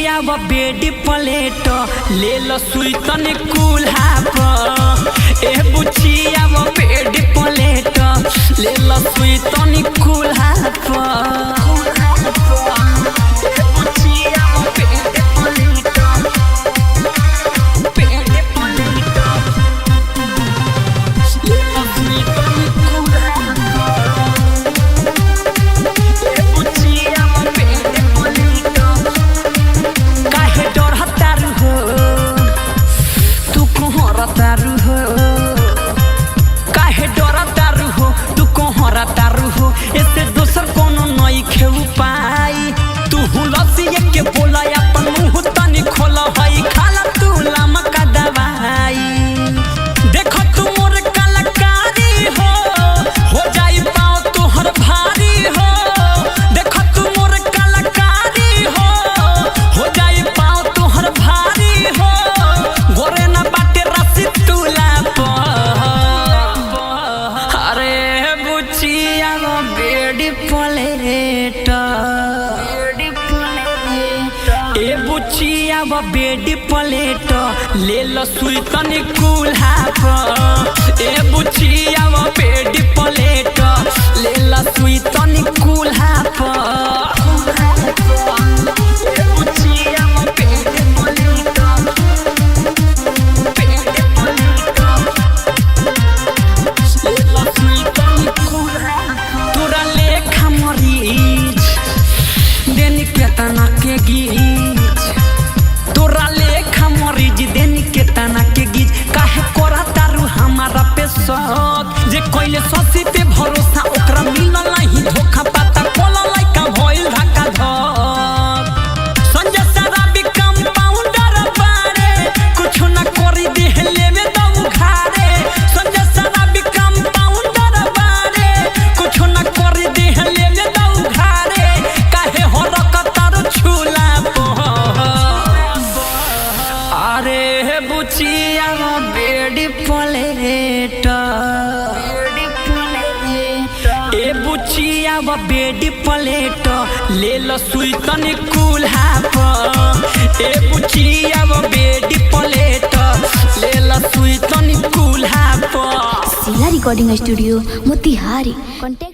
बुचिया व बेडी प्लेट ले लो सुई तनी कुल्हा पर। ए बुचिया व बेडी प्लेट ले लो सुई तनी कुल्हा पर। ए बुचिया व बेडी प्लेट ले लो सुई तनी कुल्हा पर। ए बुचिया व बेडी प्लेट ले लो सुई तनी कुल्हा पर। तोरा लेखा मरीज देनी केतना के गीत, तोरा लेखा मरीज देनी केतना के गीत। काहे कोरा तारू हमारा पे शक, जे कोइले ससी पे भरोसा ओकरा मिलल नहीं धोखा। पाता कोला लाइका भइल धक्का धक। संजय शराबी कंपाउंडर बारे कुछ ना करी देहले में दम खारे। संजय शराबी कंपाउंडर बारे कुछ ना करी देहले में दम खारे। काहे हो रकतार छुला अरे बुचिया बेडी प्लेट। ए बुचिया व बेडी प्लेट ले लो सुई तनी कुल्हा पर। ए बुचिया व बेडी प्लेट ले लो सुई तनी कुल्हा पर। सिला रिकॉर्डिंग स्टूडियो मोतिहारी। कॉन्टैक्ट